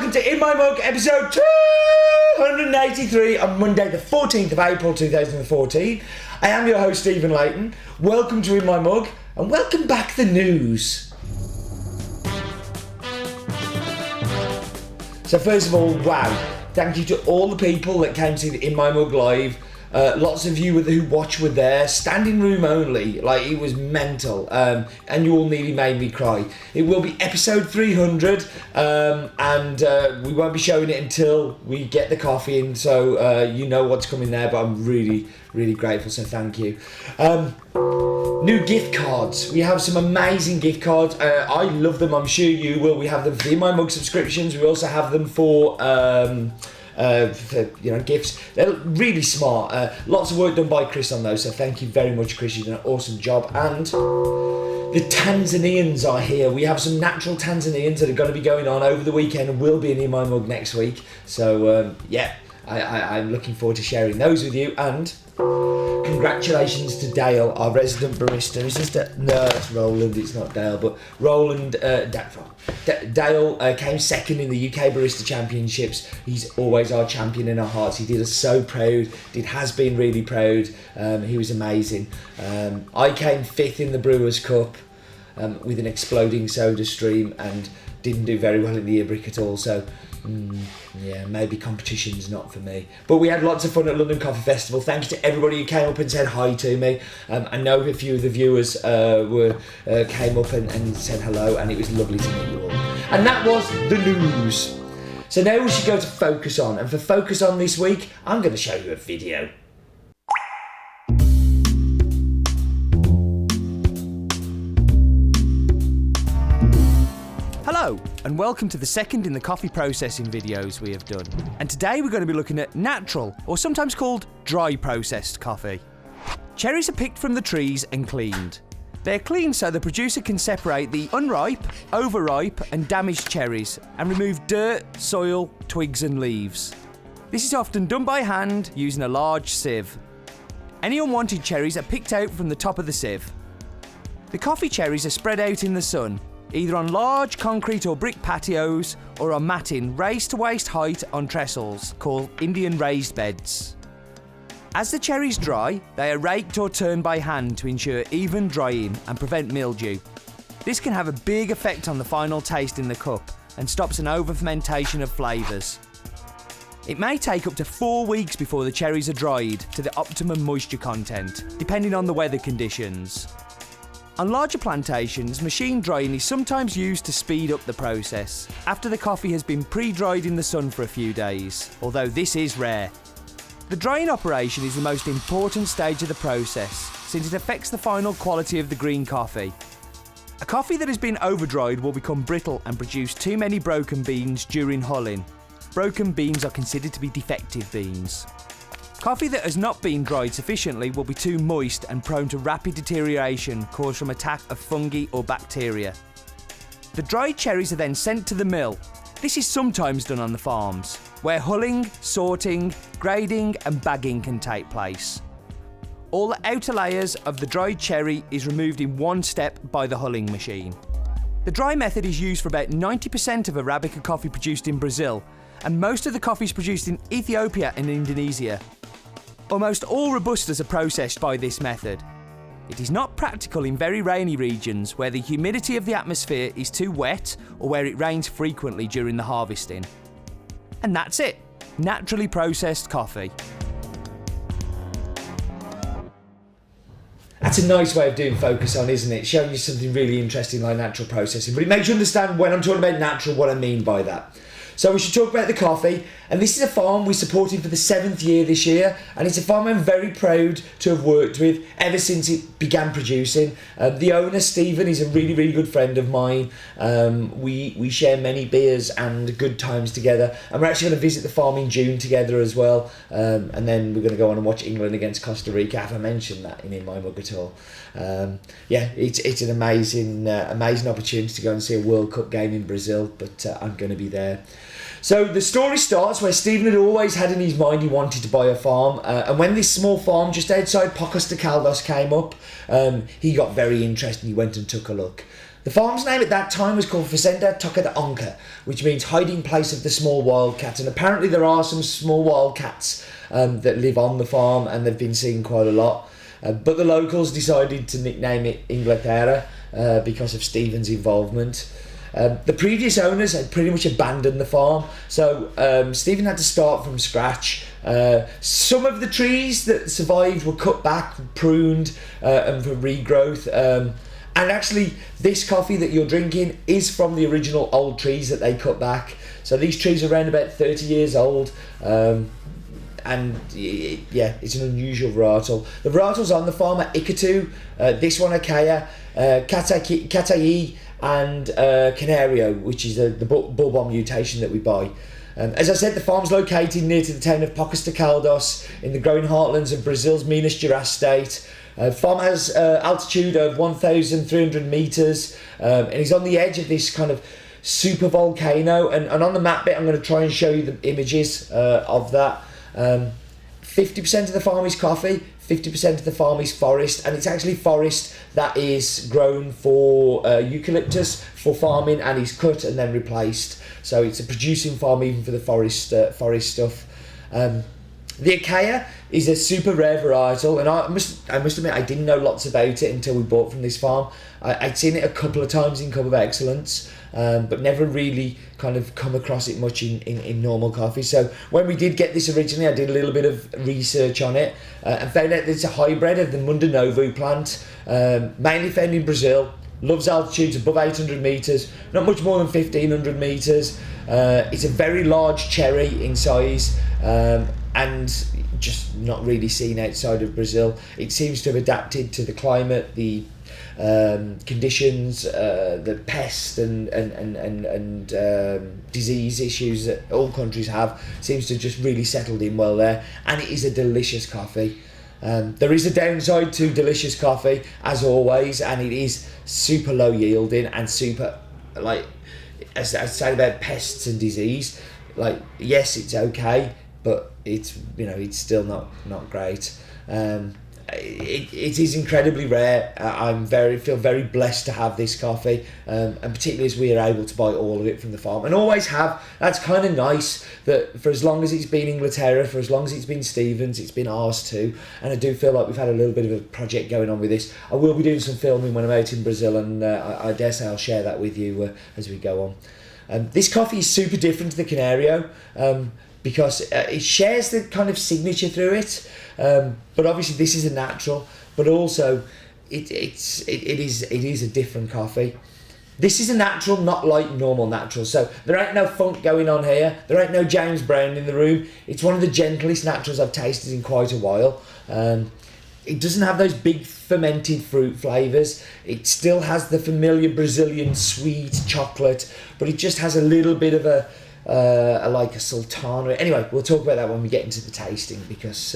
welcome to In My Mug, episode 283 on Monday the 14th of April 2014. I am your host, Stephen Layton. Welcome to In My Mug, and welcome back the news. So first of all, wow, thank you to all the people that came to see the In My Mug live. Lots of you who watched were there, standing room only, like it was mental, and you all nearly made me cry. It will be episode 300, and we won't be showing it until we get the coffee in, so you know what's coming there, but I'm really, really grateful, so thank you. New gift cards. We have some amazing gift cards. I love them, I'm sure you will. We have them for the In My Mug subscriptions. We also have them for gifts. They're really smart. Lots of work done by Chris on those, so thank you very much, Chris. You've done an awesome job. And the Tanzanians are here. We have some natural Tanzanians that are going to be going on over the weekend and will be in My Mug next week. So I'm looking forward to sharing those with you. And congratulations to Dale, our resident barista. Is this no, it's Roland, it's not Dale, but Roland, Dale came second in the UK Barista Championships. He's always our champion in our hearts. He did us so proud, has been really proud. He was amazing. I came fifth in the Brewers Cup with an exploding soda stream and didn't do very well in the Ibrick at all, so maybe competition's not for me. But we had lots of fun at London Coffee Festival. Thank you to everybody who came up and said hi to me. I know a few of the viewers came up and said hello, and it was lovely to meet you all. And that was the news. So now we should go to Focus On, and for Focus On this week, I'm going to show you a video. Hello, and welcome to the second in the coffee processing videos we have done. And today we're going to be looking at natural, or sometimes called dry processed coffee. Cherries are picked from the trees and cleaned. They're cleaned so the producer can separate the unripe, overripe and damaged cherries and remove dirt, soil, twigs and leaves. This is often done by hand using a large sieve. Any unwanted cherries are picked out from the top of the sieve. The coffee cherries are spread out in the sun, either on large concrete or brick patios or on matting raised to waist height on trestles called Indian raised beds. As the cherries dry, they are raked or turned by hand to ensure even drying and prevent mildew. This can have a big effect on the final taste in the cup and stops an over-fermentation of flavours. It may take up to 4 weeks before the cherries are dried to the optimum moisture content, depending on the weather conditions. On larger plantations, machine drying is sometimes used to speed up the process after the coffee has been pre-dried in the sun for a few days, although this is rare. The drying operation is the most important stage of the process since it affects the final quality of the green coffee. A coffee that has been over-dried will become brittle and produce too many broken beans during hulling. Broken beans are considered to be defective beans. Coffee that has not been dried sufficiently will be too moist and prone to rapid deterioration caused from attack of fungi or bacteria. The dried cherries are then sent to the mill. This is sometimes done on the farms, where hulling, sorting, grading and bagging can take place. All the outer layers of the dried cherry is removed in one step by the hulling machine. The dry method is used for about 90% of Arabica coffee produced in Brazil, and most of the coffee is produced in Ethiopia and Indonesia. Almost all Robustas are processed by this method. It is not practical in very rainy regions where the humidity of the atmosphere is too wet or where it rains frequently during the harvesting. And that's it. Naturally processed coffee. That's a nice way of doing Focus On, isn't it? Showing you something really interesting like natural processing. But it makes you understand when I'm talking about natural, what I mean by that. So we should talk about the coffee, and this is a farm we supported for the 7th year this year, and it's a farm I'm very proud to have worked with ever since it began producing. The owner, Stephen, is a really, really good friend of mine. We share many beers and good times together, and we're actually going to visit the farm in June together as well, and then we're going to go on and watch England against Costa Rica. I haven't mentioned that in My Mug at all. It's an amazing opportunity to go and see a World Cup game in Brazil, but I'm going to be there. So the story starts where Stephen had always had in his mind he wanted to buy a farm, and when this small farm just outside Pocos de Caldas came up, he got very interested and he went and took a look. The farm's name at that time was called Fazenda Toca de Onca, which means hiding place of the small wildcat. And apparently there are some small wildcats that live on the farm, and they've been seen quite a lot. But the locals decided to nickname it Inglaterra because of Stephen's involvement. The previous owners had pretty much abandoned the farm, so Stephen had to start from scratch. Some of the trees that survived were cut back, pruned, and for regrowth. And actually, this coffee that you're drinking is from the original old trees that they cut back. So these trees are around about 30 years old. And yeah, it's an unusual varietal. The varietals on the farm are Ikatu, this one Acaia, Katai, and Canario, which is the Bourbon mutation that we buy. As I said, the farm's located near to the town of Pocos de Caldas in the growing heartlands of Brazil's Minas Gerais state. Farm has altitude of 1,300 metres, and is on the edge of this kind of super volcano. And on the map bit, I'm going to try and show you the images of that. 50% of the farm is coffee, 50% of the farm is forest, and it's actually forest that is grown for eucalyptus for farming, and is cut and then replaced. So it's a producing farm even for the forest stuff. The Acaia is a super rare varietal, and I must admit I didn't know lots about it until we bought from this farm. I'd seen it a couple of times in Cup of Excellence, but never really kind of come across it much in normal coffee. So when we did get this originally, I did a little bit of research on it and found out that it's a hybrid of the Mundanovo plant, mainly found in Brazil. Loves altitudes above 800 metres, not much more than 1,500 metres. It's a very large cherry in size, and just not really seen outside of Brazil. It seems to have adapted to the climate, the conditions, the pest and disease issues that all countries have. Seems to have just really settled in well there, and it is a delicious coffee. There is a downside to delicious coffee, as always, and it is super low yielding and super, like, as I said about pests and disease, like, yes, it's okay, but it's, you know, it's still not great. It is incredibly rare. Feel very blessed to have this coffee, and particularly as we are able to buy all of it from the farm, and always have. That's kind of nice that for as long as it's been Inglaterra, for as long as it's been Stevens, it's been ours too. And I do feel like we've had a little bit of a project going on with this. I will be doing some filming when I'm out in Brazil, and I dare say I'll share that with you as we go on. This coffee is super different to the Canario, because it shares the kind of signature through it, but obviously this is a natural, but also it is a different coffee. This is a natural, not like normal natural, so there ain't no funk going on here, there ain't no James Brown in the room. It's one of the gentlest naturals I've tasted in quite a while. It doesn't have those big fermented fruit flavours. It still has the familiar Brazilian sweet chocolate, but it just has a little bit of like a sultana. Anyway, we'll talk about that when we get into the tasting, because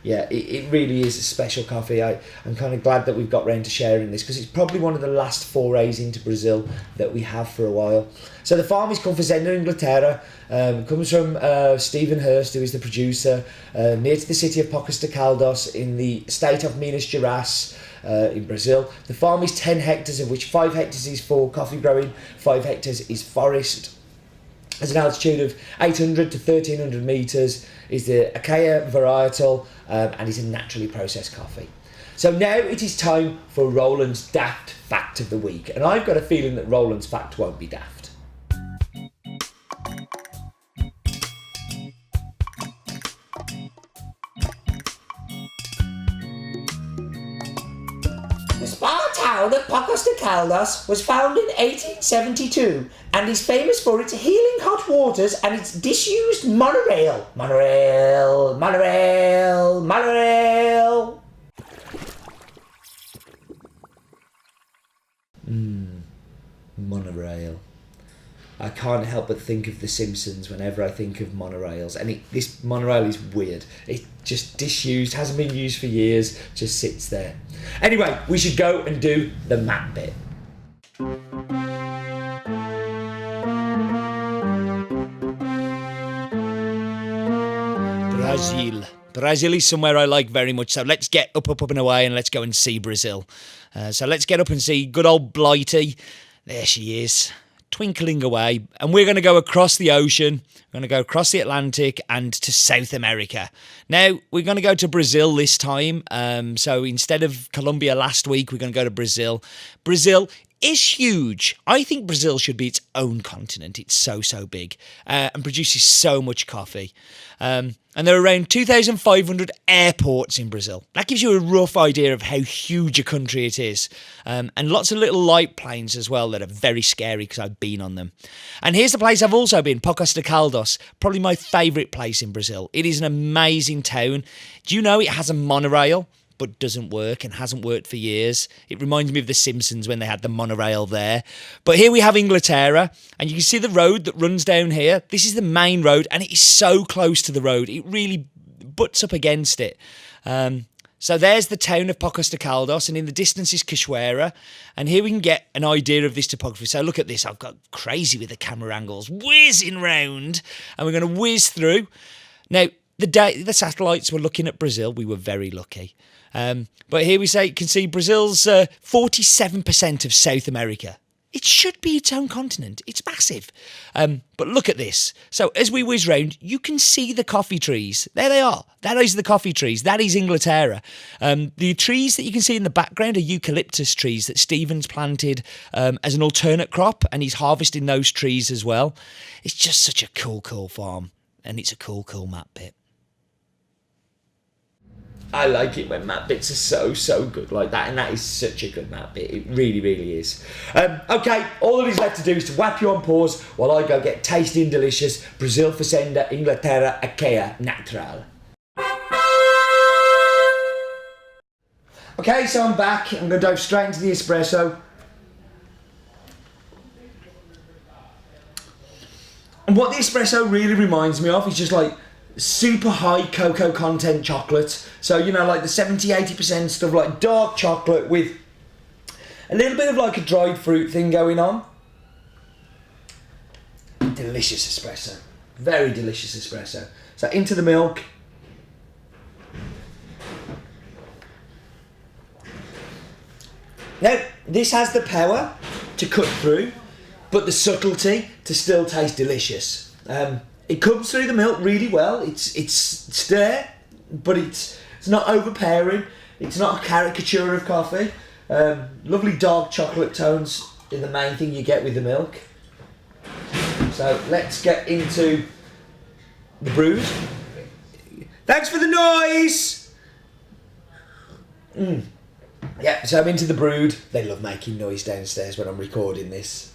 it really is a special coffee. I'm kind of glad that we've got round to sharing this, because it's probably one of the last forays into Brazil that we have for a while. So the farm is called Fazenda, Inglaterra. Comes from Stephen Hurst, who is the producer, near to the city of Pocos de Caldas in the state of Minas Gerais, in Brazil. The farm is 10 hectares, of which 5 hectares is for coffee growing, 5 hectares is forest. Has an altitude of 800 to 1,300 metres, is the Acaia varietal, and is a naturally processed coffee. So now it is time for Roland's daft fact of the week, and I've got a feeling that Roland's fact won't be daft. The small town of Pocos de Caldas was founded in 1872 and is famous for its healing hot waters and its disused monorail. Monorail. Monorail. I can't help but think of The Simpsons whenever I think of monorails, and this monorail is weird. It's just disused, hasn't been used for years, just sits there. Anyway, we should go and do the map bit. Brazil is somewhere I like very much, so let's get up and away and let's go and see Brazil. So let's get up and see good old Blighty. There she is, twinkling away. And we're going to go across the ocean. We're going to go across the Atlantic and to South America. Now, we're going to go to Brazil this time. So instead of Colombia last week, we're going to go to Brazil. Brazil is huge. I think Brazil should be its own continent. It's so big and produces so much coffee. And there are around 2,500 airports in Brazil. That gives you a rough idea of how huge a country it is. And lots of little light planes as well that are very scary because I've been on them. And here's the place I've also been, Pocos de Caldas, probably my favourite place in Brazil. It is an amazing town. Do you know it has a monorail? But doesn't work and hasn't worked for years. It reminds me of The Simpsons when they had the monorail there. But here we have Inglaterra, and you can see the road that runs down here. This is the main road, and it is so close to the road. It really butts up against it. So there's the town of Pocos de Caldas, and in the distance is Cachoeira. And here we can get an idea of this topography. So look at this. I've got crazy with the camera angles, whizzing round, and we're going to whiz through. Now, the day the satellites were looking at Brazil, we were very lucky. But here we can see Brazil's 47% of South America. It should be its own continent. It's massive. But look at this. So as we whiz round, you can see the coffee trees. There they are. That is the coffee trees. That is Inglaterra. The trees that you can see in the background are eucalyptus trees that Stephen's planted as an alternate crop, and he's harvesting those trees as well. It's just such a cool farm, and it's a cool map bit. I like it when map bits are so good like that, and that is such a good map bit. It really is. Okay, all that is left to do is to whap you on pause while I go get tasty and delicious Brazil Fazenda, Inglaterra, Acaia, Natural. Okay, so I'm back. I'm going to dive straight into the espresso. And what the espresso really reminds me of is just like super high cocoa content chocolate. So, you know, like the 70-80% stuff, like dark chocolate with a little bit of like a dried fruit thing going on. Delicious espresso. Very delicious espresso. So into the milk. Now, this has the power to cut through, but the subtlety to still taste delicious. It comes through the milk really well. It's there, but it's not overpowering. It's not a caricature of coffee. Lovely dark chocolate tones are the main thing you get with the milk. So let's get into the brews. Thanks for the noise! Yeah, so I'm into the brood. They love making noise downstairs when I'm recording this.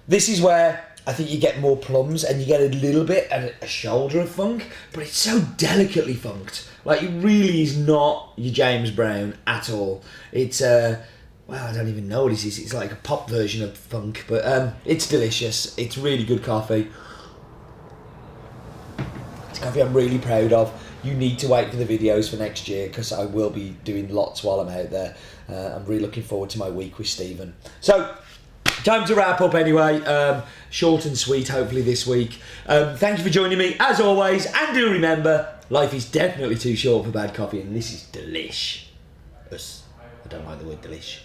This is where I think you get more plums and you get a little bit of a shoulder of funk, but it's so delicately funked. Like, it really is not your James Brown at all. It's, well, I don't even know what it is. It's like a pop version of funk, but it's delicious. It's really good coffee. It's coffee I'm really proud of. You need to wait for the videos for next year because I will be doing lots while I'm out there. I'm really looking forward to my week with Stephen. So, time to wrap up anyway. Short and sweet, hopefully, this week. Thank you for joining me, as always. And do remember, life is definitely too short for bad coffee, and this is delish. I don't like the word delish.